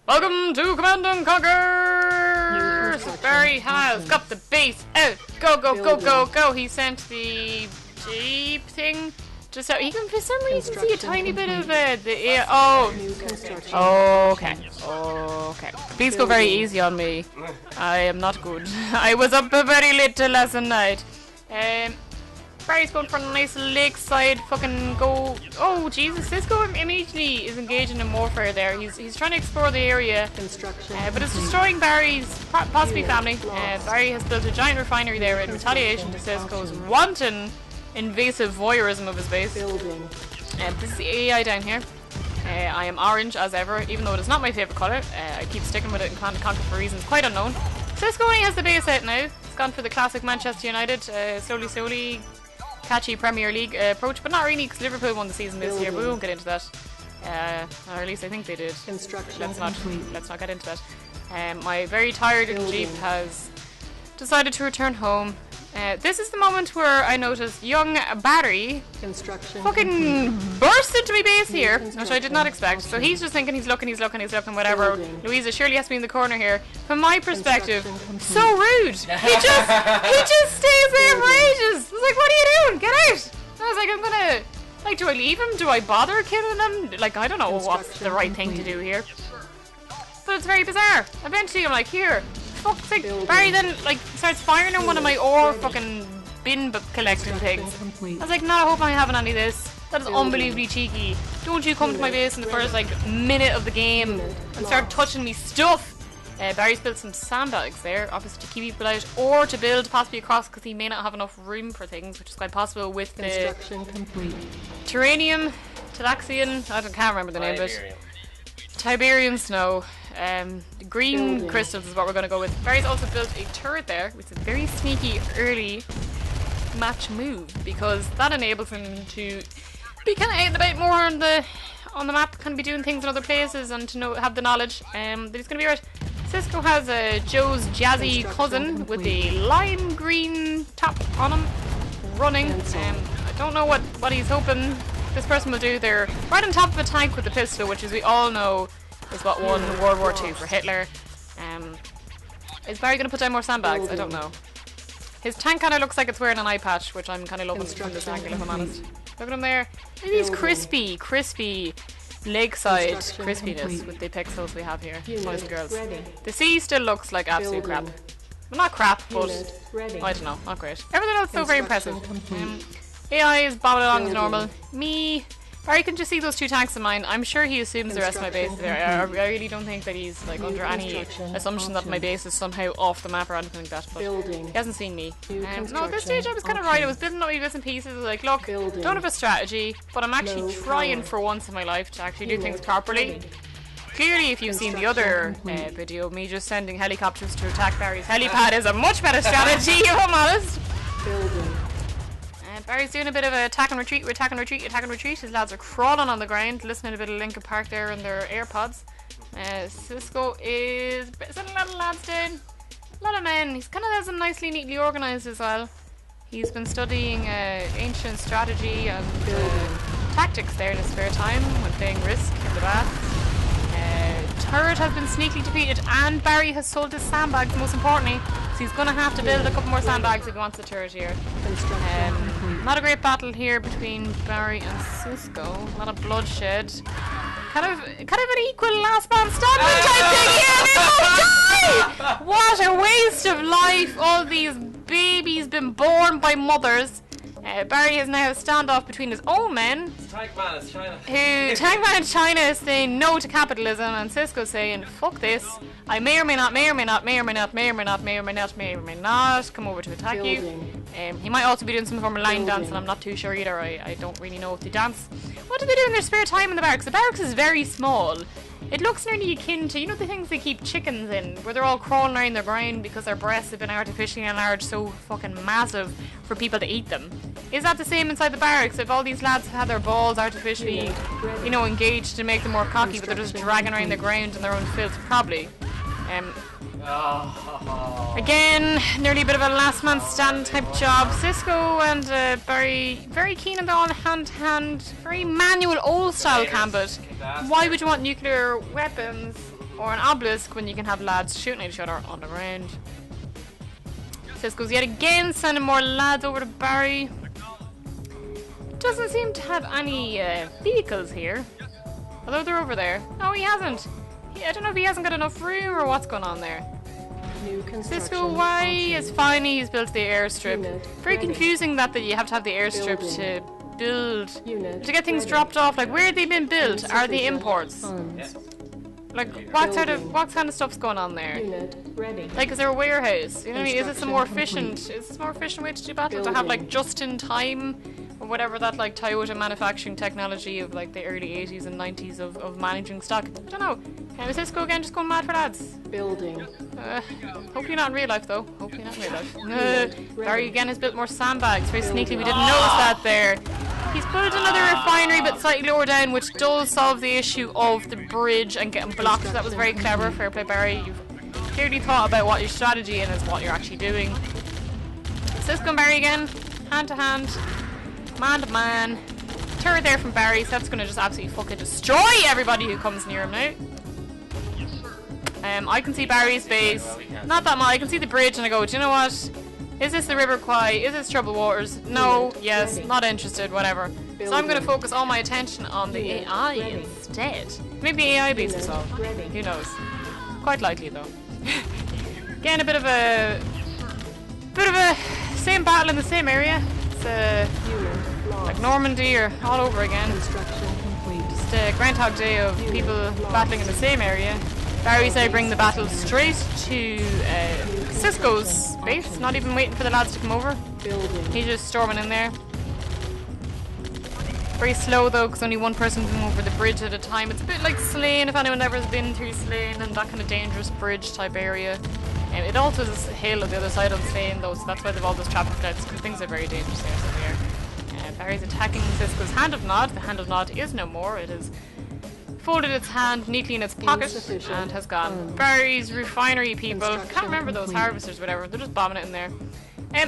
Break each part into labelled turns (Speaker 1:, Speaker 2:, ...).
Speaker 1: Welcome to Command and Conquer! So Barry has got the base out. Go, go, go, go, go. He sent the jeep thing just out. He can for some reason see a tiny bit of the okay. Okay. Please go very easy on me. I am not good. I was up very late last night. Barry's going for a nice lakeside fucking go. Oh Jesus, Sisko immediately is engaging in warfare there. He's trying to explore the area, but it's destroying Barry's possibly family. Barry has built a giant refinery there in retaliation to Sisko's wanton invasive voyeurism of his base. This is the AI down here. I am orange as ever, even though it is not my favourite colour. I keep sticking with it in Command & Conquer for reasons quite unknown. Sisko only has the base out now. It's gone for the classic Manchester United, slowly catchy Premier League approach, but not really because Liverpool won the season this year, but we won't get into that. Or at least I think they did. Let's not get into that. My very tired little Jeep has decided to return home. This is the moment where I noticed young Barry fucking burst into my base here, which I did not expect. So he's just thinking he's looking, whatever. Louisa surely has to be in the corner here. From my perspective, so rude. He just stays there for ages. I was like, what are you doing? Get out! I was like, I'm gonna, like, do I leave him? Do I bother killing him? Like, I don't know what's the right thing to do here. But it's very bizarre. Eventually I'm like, here. Fuck's sake. Barry then like starts firing on one of my ore fucking bin collecting things. I was like, no, I hope I'm having any of this. That is unbelievably cheeky. Don't you come to my base in the first like minute of the game and start touching me stuff. Barry's built some sandbags there, obviously to keep people out or to build possibly across because he may not have enough room for things, which is quite possible with the Terranium, Talaxian, can't remember the name of it. Tiberian snow. The green crystals is what we're going to go with. Barry's also built a turret there, which is a very sneaky early match move because that enables him to be kind of out and about more on the map, kind of be doing things in other places and to have the knowledge that he's going to be right. Sisko has Joe's jazzy cousin with the lime green top on him running. I don't know what he's hoping this person will do. They're right on top of a tank with the pistol, which as we all know is what won World War II for Hitler. Is Barry going to put down more sandbags? I don't know. His tank kind of looks like it's wearing an eye patch, which I'm kind of loving from this angle if I'm honest. Look at him there. Maybe he's crispy lakeside crispiness with the pixels we have here, boys and girls. The sea still looks like absolute crap. Well, not crap, but I don't know, not great. Everything else is so very impressive. AI is bobbing along as normal. Barry can just see those two tanks of mine. I'm sure he assumes the rest of my base is there. I really don't think that he's like under any assumption that my base is somehow off the map or anything like that. But he hasn't seen me. No, at this stage I was kind of right. I was building up my bits and pieces. I was like, look, don't have a strategy, but I'm actually trying for once in my life to actually do things properly. Clearly, if you've seen the other video of me just sending helicopters to attack Barry's helipad is a much better strategy, if I'm honest. Barry's doing a bit of a attack and retreat. His lads are crawling on the ground, listening to a bit of Linkin Park there in their AirPods. Sisko is sending a lot of lads down. A lot of men. He's kind of has them nicely, neatly organised as well. He's been studying ancient strategy and tactics there in his spare time when playing Risk in the bath. Turret has been sneakily defeated and Barry has sold his sandbags, most importantly. So he's going to have to build a couple more sandbags if he wants the turret here. Not a great battle here between Barry and Sisko. A lot of bloodshed. Kind of an equal last man standing type thing here. They both die! What a waste of life. All these babies been born by mothers. Barry has now a standoff between his own men. Tankman in China is saying no to capitalism and Sisko saying fuck this. I may or may not come over to attack you. He might also be doing some form of line dance and I'm not too sure either. I don't really know if they dance. What do they do in their spare time in the barracks? The barracks is very small. It looks nearly akin to, you know, the things they keep chickens in, where they're all crawling around the ground because their breasts have been artificially enlarged so fucking massive for people to eat them. Is that the same inside the barracks? If all these lads have had their balls artificially, you know, engaged to make them more cocky, but they're just dragging around the ground in their own filth? Probably. Again, nearly a bit of a last man stand type job. Sisko and Barry very keen on the all hand, very manual old style gambit. Why would you want nuclear weapons or an obelisk when you can have lads shooting at each other on the ground. Sisko's yet again sending more lads over to Barry. Doesn't seem to have any vehicles here. Although they're over there. No, he hasn't. I don't know if he hasn't got enough room or what's going on there. Sisko, why is finally he's built the airstrip. Very confusing that you have to have the airstrip to build, to get things dropped off. Like, where have they been built? Are they imports? Like, what kind of stuff's going on there? Like, is there a warehouse? You know what I mean? Is this a more efficient way to do battle? To have, like, just in time? Or whatever that, like, Toyota manufacturing technology of, like, the early 80s and 90s of managing stock. I don't know. Is Sisko again just going mad for lads?
Speaker 2: Building.
Speaker 1: Hopefully not in real life, though. Hopefully not in real life. Barry again has built more sandbags. Very sneakily. We didn't notice that there. He's built another refinery, but slightly lower down, which does solve the issue of the bridge and getting blocked. That was very clever. Fair play, Barry. You've clearly thought about what your strategy is what you're actually doing. Sisko and Barry again. Hand to hand. Man to man. Turret there from Barry, so that's going to just absolutely fucking destroy everybody who comes near him now. I can see Barry's base. Not that much. I can see the bridge and I go, do you know what? Is this the River Kwai? Is this Troubled Waters? No. Yes. Not interested. Whatever. So I'm going to focus all my attention on the AI instead. Maybe the AI base as well. Who knows? Quite likely though. Again, a bit of a same battle in the same area. It's like Normandy or all over again. Just a Groundhog Day of people battling in the same area. Barry's now bring the battle straight to Sisko's base, not even waiting for the lads to come over. He's just storming in there. Very slow though, because only one person can come over the bridge at a time. It's a bit like Slane, if anyone ever has been through Slane and that kind of dangerous bridge type area. It also is a hill on the other side of Slane though, so that's why they've all those traffic lights, because things are very dangerous there. So Barry's attacking Sisko's Hand of Nod. The Hand of Nod is no more. It has folded its hand neatly in its pocket and has gone. Barry's refinery people, can't remember those harvesters or whatever, they're just bombing it in there.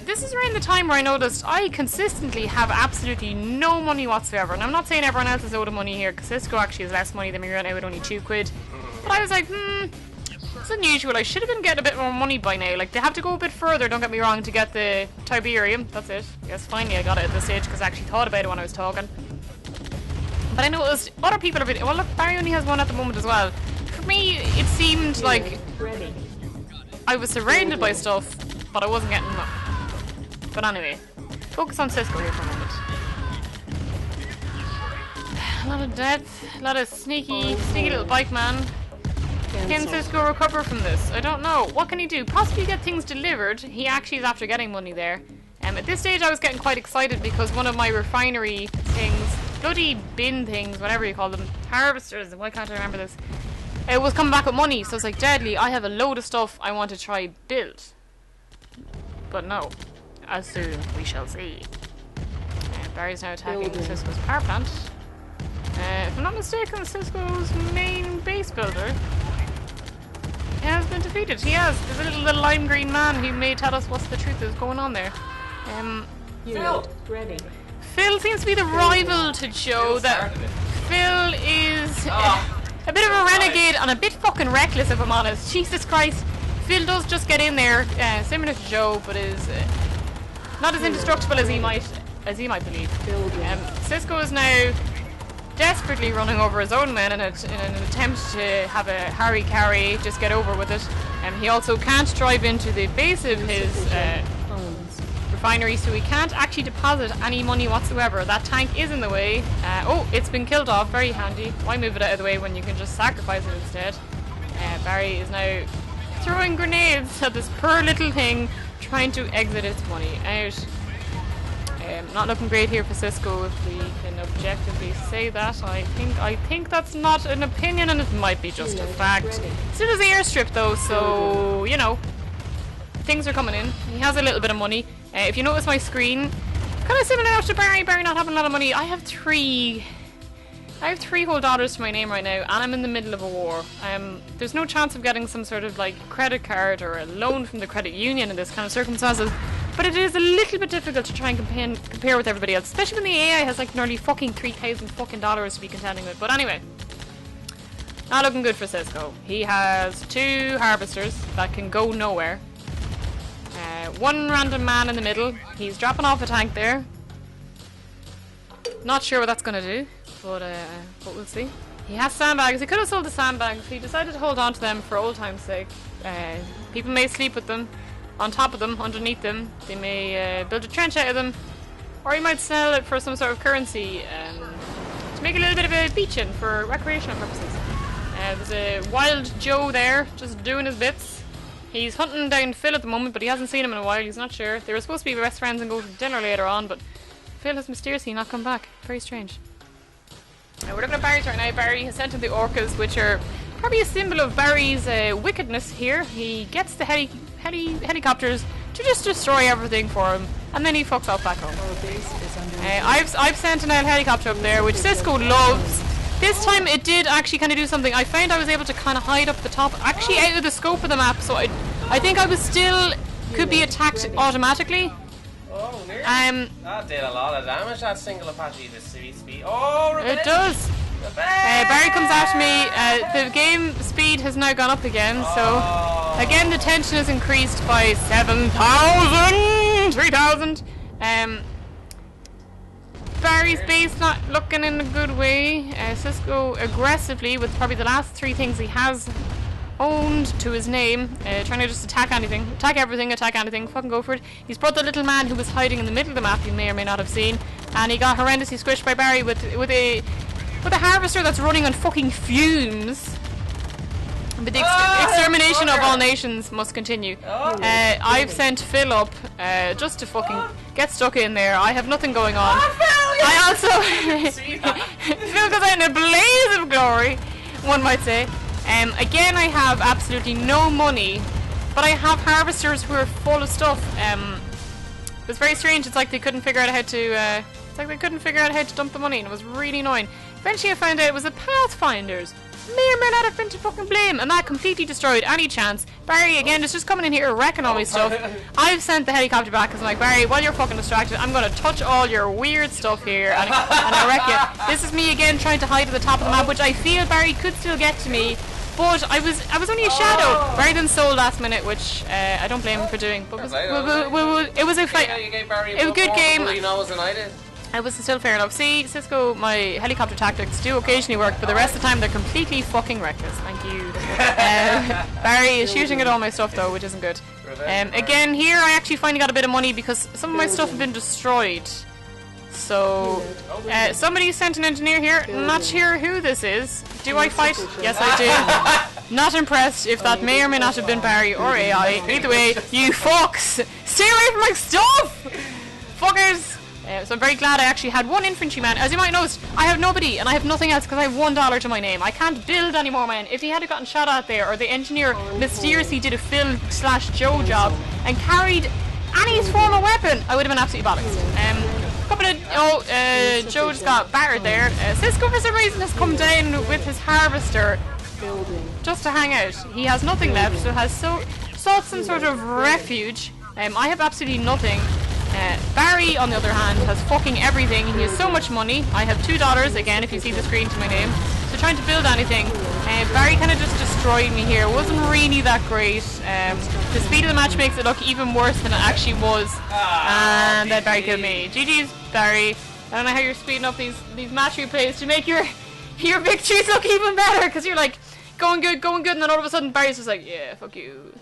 Speaker 1: This is around the time where I noticed I consistently have absolutely no money whatsoever. And I'm not saying everyone else is owed money here, because Sisko actually has less money than me right now with only £2. But I was like, it's unusual. I should have been getting a bit more money by now. Like, they have to go a bit further, don't get me wrong, to get the Tiberium. That's it. Yes, finally I got it at this stage, because I actually thought about it when I was talking. But I noticed other people are... Well, look, Barry only has one at the moment as well. For me, it seemed like I was surrounded by stuff, but I wasn't getting enough. But anyway, focus on Sisko here for a moment. A lot of death, a lot of sneaky little bike man. Can Sisko recover from this? I don't know. What can he do? Possibly get things delivered. He actually is after getting money there. At this stage I was getting quite excited because one of my refinery things, bloody bin things, whatever you call them, harvesters, why can't I remember this? It was coming back with money, so it's like, deadly, I have a load of stuff I want to try build. But no. As soon we shall see. Barry's now attacking Sisko's power plant. If I'm not mistaken, Sisko's main base builder has been defeated. He has. There's a little lime green man who may tell us what's the truth is going on there. Phil.
Speaker 2: Ready.
Speaker 1: Phil seems to be the rival to Joe. That Phil is a bit of a renegade and a bit fucking reckless, if I'm honest. Jesus Christ. Phil does just get in there, similar to Joe, but is not as indestructible as he might believe. Sisko is now desperately running over his own men in an attempt to have a harry-carry, just get over with it. He also can't drive into the base of his refinery, so he can't actually deposit any money whatsoever. That tank is in the way. Oh, it's been killed off, very handy. Why move it out of the way when you can just sacrifice it instead? Barry is now throwing grenades at this poor little thing, trying to exit its money out. Not looking great here for Sisko, if we can objectively say that. I think that's not an opinion, and it might be just a fact. Still has the airstrip though, so you know, things are coming in. He has a little bit of money. If you notice my screen, kind of similar to Barry not having a lot of money. I have three whole dollars to my name right now, and I'm in the middle of a war. There's no chance of getting some sort of like credit card or a loan from the credit union in this kind of circumstances. But it is a little bit difficult to try and compare with everybody else, especially when the AI has like nearly fucking $3,000 fucking to be contending with. But anyway, Not looking good for Sisko. He has 2 harvesters that can go nowhere. 1 random man in the middle. He's dropping off a tank there. Not sure what that's going to do, but we'll see. He has sandbags. He could have sold the sandbags. He decided to hold on to them for old time's sake. People may sleep with them, on top of them, underneath them. They may build a trench out of them, or he might sell it for some sort of currency to make a little bit of a beach-in for recreational purposes. There's a wild Joe there, just doing his bits. He's hunting down Phil at the moment, but he hasn't seen him in a while. He's not sure. They were supposed to be best friends and go to dinner later on, but Phil has mysteriously not come back. Very strange. We're looking at Barry's right now. Barry has sent in the orcas, which are probably a symbol of Barry's wickedness here. He gets the helicopters to just destroy everything for him, and then he fucks off back home. I've sent an helicopter up there, which Sisko loves. This time it did actually kind of do something. I found I was able to kind of hide up the top, actually out of the scope of the map, so I think I was still could be attacked automatically.
Speaker 2: Oh, nearly. That did a lot of damage, that single Apache, the speed. Oh, revenge.
Speaker 1: It does. Barry comes after me. The game speed has now gone up again, so again the tension is increased by 7,000, 3,000. Barry's base not looking in a good way. Sisko aggressively, with probably the last 3 things he has owned to his name, trying to just attack anything, attack everything, attack anything, fucking go for it. He's brought the little man who was hiding in the middle of the map, you may or may not have seen, and he got horrendously squished by Barry with a harvester that's running on fucking fumes. But the extermination of all nations must continue. I've sent Phil up just to fucking get stuck in there. I have nothing going on. I also Phil goes out in a blaze of glory, one might say. Again, I have absolutely no money, but I have harvesters who are full of stuff. It was very strange. It's like they couldn't figure out how to dump the money, and it was really annoying. Eventually, I found out it was the Pathfinders. May or may not have been to fucking blame, and that completely destroyed any chance. Barry again is just coming in here wrecking all my stuff. I've sent the helicopter back because I'm like, Barry, while you're fucking distracted, I'm gonna touch all your weird stuff here and I'll wreck you. This is me again trying to hide at the top of the map, which I feel Barry could still get to me, but I was only a shadow. Barry then sold last minute, which I don't blame him for doing. But it was a fight. It was a good game. I was still fair enough. See, Sisko, my helicopter tactics do occasionally work, but the rest of the time they're completely fucking reckless. Thank you. Barry is shooting at all my stuff though, which isn't good. Again, here I actually finally got a bit of money because some of my stuff had been destroyed. So, somebody sent an engineer here. Not sure who this is. Do I fight? Yes, I do. Not impressed if that may or may not have been Barry or AI. Either way, you fucks! Stay away from my stuff! Fuckers! So I'm very glad I actually had 1 infantryman. As you might notice, I have nobody and I have nothing else because I have $1 to my name. I can't build anymore, man. If he had gotten shot at there, or the engineer mysteriously did a Phil/Joe job and carried any form of weapon, I would have been absolutely bollocks. Couple of Joe just got battered there. Sisko for some reason has come down with his harvester just to hang out. He has nothing left, so has sought some sort of refuge. I have absolutely nothing. Barry, on the other hand, has fucking everything. He has so much money. I have $2, again, if you see the screen to my name. So trying to build anything. Barry kind of just destroyed me here. It wasn't really that great. The speed of the match makes it look even worse than it actually was. And then Barry killed me. GG's, Barry. I don't know how you're speeding up these match replays to make your victories look even better. Because you're like, going good, and then all of a sudden Barry's just like, yeah, fuck you.